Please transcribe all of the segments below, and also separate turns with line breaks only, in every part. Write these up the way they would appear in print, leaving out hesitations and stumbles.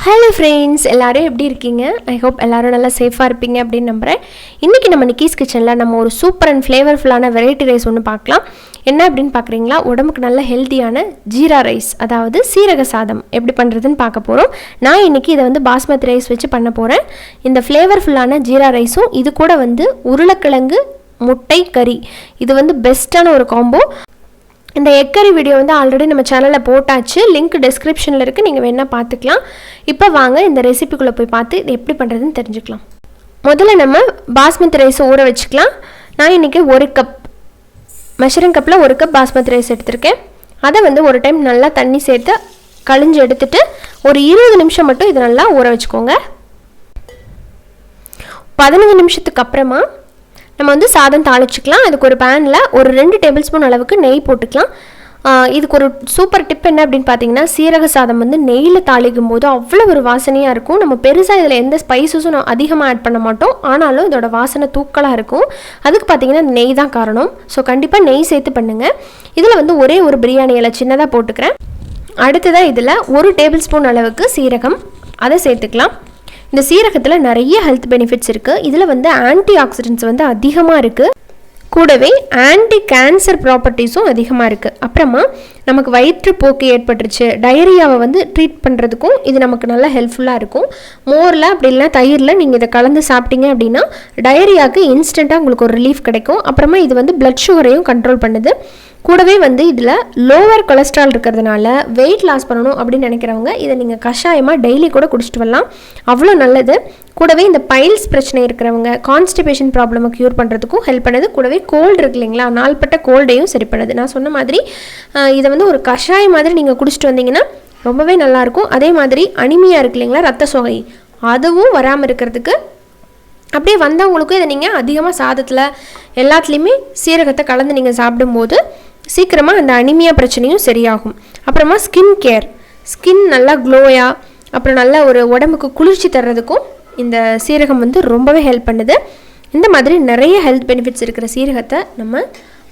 Hello friends, எல்லோரும் எப்படி இருக்கீங்க? ஐ ஹோப் எல்லோரும் நல்லா சேஃபாக இருப்பீங்க அப்படின்னு நம்புகிறேன். இன்றைக்கி நம்ம நிக்கீஸ் கிச்சனில் நம்ம ஒரு சூப்பர் அண்ட் ஃப்ளேவர்ஃபுல்லான வெரைட்டி ரைஸ் ஒன்று பார்க்கலாம். என்ன அப்படின்னு பார்க்குறீங்களா? உடம்புக்கு நல்ல ஹெல்த்தியான ஜீரா ரைஸ், அதாவது சீரக சாதம் எப்படி பண்ணுறதுன்னு பார்க்க போகிறோம். நான் இன்றைக்கி இதை வந்து பாஸ்மதி ரைஸ் வச்சு பண்ண போகிறேன். இந்த ஃப்ளேவர்ஃபுல்லான ஜீரா ரைஸும் இது கூட வந்து உருளைக்கிழங்கு முட்டை கறி, இது வந்து பெஸ்ட்டான ஒரு காம்போ. இந்த எக்கரி வீடியோ வந்து ஆல்ரெடி நம்ம சேனலில் போட்டாச்சு, லிங்க் டிஸ்கிரிப்ஷனில் இருக்குது, நீங்கள் வேணால் பார்த்துக்கலாம். இப்போ வாங்க இந்த ரெசிபிக்குள்ளே போய் பார்த்து இது எப்படி பண்ணுறதுன்னு தெரிஞ்சுக்கலாம். முதல்ல நம்ம பாஸ்மதி ரைஸை ஊற வச்சுக்கலாம். நான் இன்றைக்கி 1 கப் மெஷரிங் கப்பில் 1 கப் பாஸ்மதி ரைஸ் எடுத்திருக்கேன். அதை வந்து ஒரு டைம் நல்லா தண்ணி சேர்த்து கழிஞ்சு எடுத்துட்டு ஒரு 20 நிமிஷம் மட்டும் இதை நல்லா ஊற வச்சுக்கோங்க. 15 நிமிஷத்துக்கு அப்புறமா நம்ம வந்து சாதம் தாளிச்சிக்கலாம். அதுக்கு ஒரு பேனில் ஒரு 2 டேபிள் ஸ்பூன் அளவுக்கு நெய் போட்டுக்கலாம். இதுக்கு ஒரு சூப்பர் டிப் என்ன அப்படின்னு பார்த்தீங்கன்னா, சீரக சாதம் வந்து நெய்யில் தாளிக்கும் போது அவ்வளோ ஒரு வாசனையாக இருக்கும். நம்ம பெருசாக இதில் எந்த ஸ்பைசஸும் அதிகமாக ஆட் பண்ண மாட்டோம், ஆனாலும் இதோட வாசனை தூக்கலாக இருக்கும். அதுக்கு பார்த்தீங்கன்னா நெய் தான் காரணம். ஸோ கண்டிப்பாக நெய் சேர்த்து பண்ணுங்கள். இதில் வந்து ஒரே ஒரு பிரியாணி இலை சின்னதாக போட்டுக்கிறேன். அடுத்ததாக இதில் 1 டேபிள் ஸ்பூன் அளவுக்கு சீரகம், அதை சேர்த்துக்கலாம். இந்த சீரகத்தில் நிறைய ஹெல்த் பெனிஃபிட்ஸ் இருக்குது. இதில் வந்து ஆன்டி ஆக்சிடென்ட்ஸ் வந்து அதிகமாக இருக்குது, கூடவே ஆன்டி கேன்சர் ப்ராப்பர்ட்டிஸும் அதிகமாக இருக்குது. அப்புறமா நமக்கு வயிற்றுப்போக்கு ஏற்பட்டுருச்சு, டயரியாவை வந்து ட்ரீட் பண்ணுறதுக்கும் இது நமக்கு நல்லா ஹெல்ப்ஃபுல்லாக இருக்கும். மோரில் அப்படி இல்லைனா தயிரில் நீங்கள் இதை கலந்து சாப்பிட்டீங்க அப்படின்னா டயரியாவுக்கு இன்ஸ்டண்ட்டாக உங்களுக்கு ஒரு ரிலீஃப் கிடைக்கும். அப்புறமா இது வந்து பிளட் சுகரையும் கண்ட்ரோல் பண்ணுது. கூடவே வந்து இதில் லோவர் கொலஸ்ட்ரால் இருக்கிறதுனால வெயிட் லாஸ் பண்ணணும் அப்படின்னு நினைக்கிறவங்க இதை நீங்கள் கஷாயமாக டெய்லி கூட குடிச்சிட்டு வரலாம், அவ்வளோ நல்லது. கூடவே இந்த பைல்ஸ் பிரச்சனை இருக்கிறவங்க கான்ஸ்டிபேஷன் ப்ராப்ளமை க்யூர் பண்ணுறதுக்கும் ஹெல்ப் பண்ணுது. கூடவே கோல்டு இருக்கு இல்லைங்களா, நாள்பட்ட கோல்டையும் சரி பண்ணுது. நான் சொன்ன மாதிரி இதை வந்து ஒரு கஷாயம் மாதிரி நீங்கள் குடிச்சிட்டு வந்தீங்கன்னா ரொம்பவே நல்லாயிருக்கும். அதே மாதிரி அனிமியா இருக்கு இல்லைங்களா, ரத்த சோகை, அதுவும் வராமல் இருக்கிறதுக்கு அப்படியே வந்தவங்களுக்கும் இதை நீங்கள் அதிகமாக சாதத்தில் எல்லாத்துலேயுமே சீரகத்தை கலந்து நீங்கள் சாப்பிடும்போது சீக்கிரமாக அந்த அனிமியா பிரச்சனையும் சரியாகும். அப்புறமா ஸ்கின் கேர், ஸ்கின் நல்லா க்ளோயாக அப்புறம் நல்லா ஒரு உடம்புக்கு குளிர்ச்சி தர்றதுக்கும் இந்த சீரகம் வந்து ரொம்பவே ஹெல்ப் பண்ணுது. இந்த மாதிரி நிறைய ஹெல்த் பெனிஃபிட்ஸ் இருக்கிற சீரகத்தை நம்ம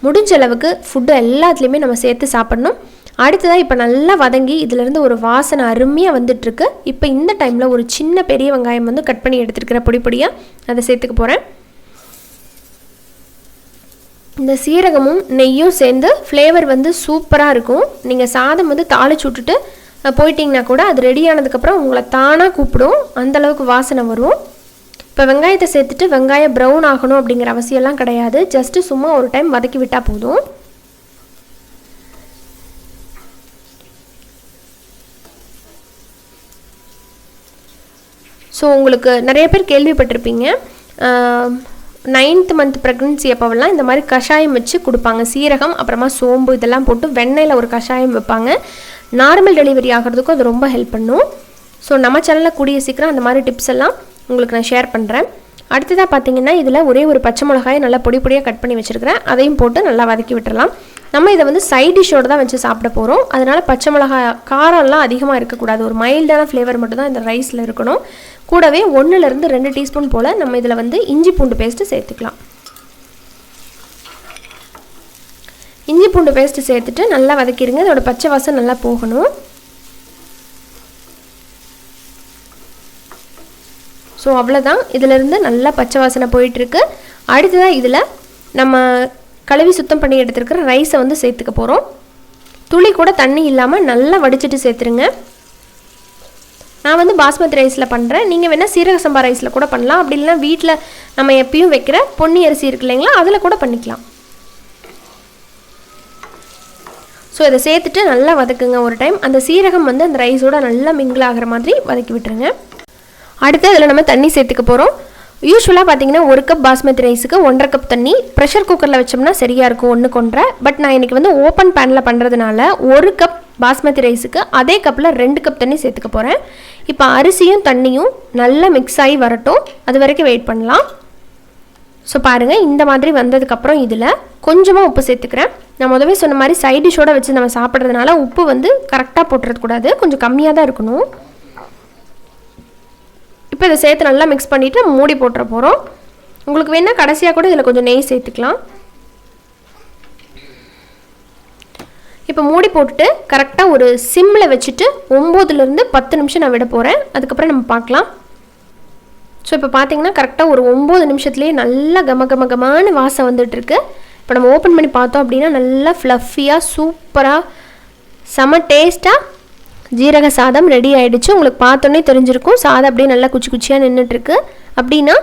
முடிஞ்ச அளவுக்கு ஃபுட்டு எல்லாத்துலேயுமே நம்ம சேர்த்து சாப்பிட்ணும். அடுத்ததாக இப்போ நல்லா வதங்கி இதிலேருந்து ஒரு வாசனை அருமையாக வந்துட்டுருக்கு. இப்போ இந்த டைமில் ஒரு சின்ன பெரிய வெங்காயம் வந்து கட் பண்ணி எடுத்துருக்கிற பொடி பொடியாக அதை சேர்த்துக்க போகிறேன். இந்த சீரகமும் நெய்யும் சேர்ந்து ஃப்ளேவர் வந்து சூப்பராக இருக்கும். நீங்கள் சாதம் வந்து தாளிச்சு விட்டுட்டு போயிட்டிங்கன்னா கூட அது ரெடி ஆனதுக்கப்புறம் உங்களை தானாக கூப்பிடும், அந்தளவுக்கு வாசனை வரும். இப்போ வெங்காயத்தை சேர்த்துட்டு வெங்காயம் ப்ரௌன் ஆகணும் அப்படிங்கிற அவசியம்லாம் கிடையாது, ஜஸ்ட்டு சும்மா ஒரு டைம் வதக்கி விட்டால் போதும். ஸோ உங்களுக்கு நிறைய பேர் கேள்விப்பட்டிருப்பீங்க, 9th மந்த் ப்ரெக்னன்சி அப்போவெல்லாம் இந்த மாதிரி கஷாயம் வச்சு கொடுப்பாங்க. சீரகம் அப்புறமா சோம்பு இதெல்லாம் போட்டு வெண்ணெயில் ஒரு கஷாயம் வைப்பாங்க. நார்மல் டெலிவரி ஆகிறதுக்கும் அது ரொம்ப ஹெல்ப் பண்ணும். ஸோ நம்ம சேனலில் கூடிய சீக்கிரம் அந்த மாதிரி டிப்ஸ் எல்லாம் உங்களுக்கு நான் ஷேர் பண்ணுறேன். அடுத்ததாக பார்த்தீங்கன்னா இதில் ஒரே ஒரு பச்சை மிளகாயை நல்லா பொடி பொடியாக கட் பண்ணி வச்சுருக்கிறேன், அதையும் போட்டு நல்லா வதக்கி விட்டுறலாம். நம்ம இதை வந்து சைட் டிஷ்ஷோடு தான் வச்சு சாப்பிட போகிறோம். அதனால் பச்சை மிளகாய் காரம்லாம் அதிகமாக இருக்கக்கூடாது, ஒரு மைல்டான ஃப்ளேவர் மட்டும் தான் இந்த ரைஸில் இருக்கணும். கூடவே 1லேருந்து 2 டீஸ்பூன் போல் நம்ம இதில் வந்து இஞ்சி பூண்டு பேஸ்ட்டு சேர்த்துக்கலாம். இஞ்சி பூண்டு பேஸ்ட்டு சேர்த்துட்டு நல்லா வதக்கிடுங்க, இதோட பச்சை வாசம் நல்லா போகணும். ஸோ அவ்வளோதான், இதிலேருந்து நல்லா பச்சை வாசனை போயிட்டுருக்கு. அடுத்ததாக இதில் நம்ம கழுவி சுத்தம் பண்ணி எடுத்துருக்கிற ரைஸை வந்து சேர்த்துக்க போகிறோம். துளி கூட தண்ணி இல்லாமல் நல்லா வடிச்சிட்டு சேர்த்துருங்க. நான் வந்து பாஸ்மதி ரைஸில் பண்ணுறேன், நீங்கள் வேணால் சீரக சம்பா ரைஸில் கூட பண்ணலாம், அப்படி இல்லைனா வீட்டில் நம்ம எப்பயும் வைக்கிற பொன்னி அரிசி இருக்கு இல்லைங்களா, அதில் கூட பண்ணிக்கலாம். ஸோ இதை சேர்த்துட்டு நல்லா வதக்குங்க ஒரு டைம். அந்த சீரகம் வந்து அந்த ரைஸோடு நல்லா மிங்கிள் ஆகிற மாதிரி வதக்கி விட்டுருங்க. அடுத்து இதில் நம்ம தண்ணி சேர்த்துக்க போகிறோம். யூஸ்வலாக பார்த்தீங்கன்னா 1 கப் பாஸ்மதி ரைஸுக்கு 1.5 கப் தண்ணி, ப்ரெஷர் குக்கரில் வச்சோம்னா சரியாக இருக்கும் 1:1. பட் நான் இன்றைக்கி வந்து ஓப்பன் பேனில் பண்ணுறதுனால 1 கப் பாஸ்மதி ரைஸுக்கு அதே கப்பில் 2 கப் தண்ணி சேர்த்துக்க போகிறேன். இப்போ அரிசியும் தண்ணியும் நல்லா மிக்ஸ் ஆகி வரட்டும், அது வரைக்கும் வெயிட் பண்ணலாம். ஸோ பாருங்கள், இந்த மாதிரி வந்ததுக்கப்புறம் இதில் கொஞ்சமாக உப்பு சேர்த்துக்கிறேன். நான் முதவே சொன்ன மாதிரி சைட் டிஷ்ஷோடு வச்சு நம்ம சாப்பிட்றதுனால உப்பு வந்து கரெக்டாக போட்டுறக்கூடாது, கொஞ்சம் கம்மியாக தான் இருக்கணும். இப்போ இதை சேர்த்து நல்லா மிக்ஸ் பண்ணிவிட்டு மூடி போட்டுற போகிறோம். உங்களுக்கு வேணால் கடைசியாக கூட இதில் கொஞ்சம் நெய் சேர்த்துக்கலாம். இப்போ இப்போ மூடி போட்டுட்டு கரெக்டாக ஒரு சிம்மில் வச்சுட்டு 9லேருந்து 10 நிமிஷம் நான் விட போகிறேன். அதுக்கப்புறம் நம்ம பார்க்கலாம். ஸோ இப்போ பார்த்தீங்கன்னா கரெக்டாக ஒரு 9 நிமிஷத்துலேயே நல்லா கமகமகமான வாசம் வந்துட்டுருக்கு. இப்போ நம்ம ஓப்பன் பண்ணி பார்த்தோம் அப்படின்னா நல்லா ஃப்ளஃபியாக சூப்பராக செம டேஸ்ட்டாக ஜீரக சாதம் ரெடி ஆகிடுச்சு. உங்களுக்கு பார்த்தோன்னே தெரிஞ்சிருக்கும் சாதம் அப்படியே நல்லா குச்சி குச்சியாக நின்றுட்டுருக்கு. அப்படின்னா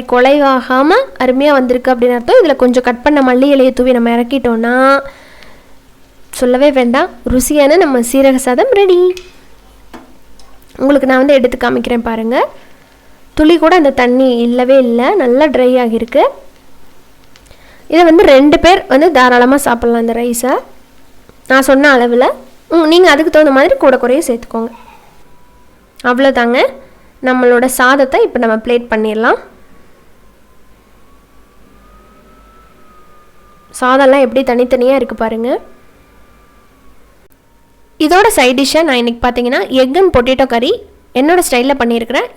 குலைவாகாமல் அருமையாக வந்திருக்கு அப்படின்னு அர்த்தம். இதில் கொஞ்சம் கட் பண்ண மல்லி இலையை தூவி நம்ம இறக்கிட்டோன்னா சொல்லவே வேண்டாம், ருசியான நம்ம சீரக சாதம் ரெடி. உங்களுக்கு நான் வந்து எடுத்து காமிக்கிறேன் பாருங்கள். துளி கூட அந்த தண்ணி இல்லவே இல்லை, நல்லா ட்ரை ஆகியிருக்கு. இதை வந்து 2 பேர் வந்து தாராளமாக சாப்பிட்லாம் இந்த ரைஸை. நான் சொன்ன அளவில் நீங்கள் அதுக்கு தகுந்த மாதிரி கூட குறைய சேர்த்துக்கோங்க. அவ்வளோதாங்க, நம்மளோட சாதத்தை இப்போ நம்ம பிளேட் பண்ணிடலாம். சாதம்லாம் எப்படி தனித்தனியாக இருக்குது பாருங்கள். இதோட சைட் டிஷ்ஷை நான் இன்றைக்கி பார்த்தீங்கன்னா எக் அண்ட் பொட்டேட்டோ கறி என்னோடய ஸ்டைலில் பண்ணியிருக்கிறேன்.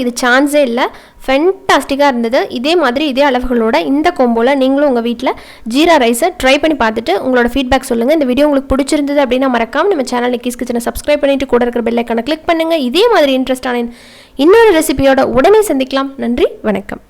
இது சான்ஸே இல்லை, ஃபென்டாஸ்டிக்காக இருந்தது. இதே மாதிரி இதே அளவுகளோட இந்த கோம்போவில் நீங்களும் உங்கள் வீட்டில் ஜீரா ரைஸை ட்ரை பண்ணி பார்த்துட்டு உங்களோட ஃபீட்பேக் சொல்லுங்கள். இந்த வீடியோ உங்களுக்கு பிடிச்சிருந்தது அப்படின்னா மறக்காமல் நம்ம சேனல் நிக்கிஸ் கிச்சனை சப்ஸ்கிரைப் பண்ணிவிட்டு கூட இருக்கிற பெல் ஐக்கானை கிளிக் பண்ணுங்கள். இதே மாதிரி இன்ட்ரெஸ்டான இன்னொரு ரெசிபியோட உடனே சந்திக்கலாம். நன்றி, வணக்கம்.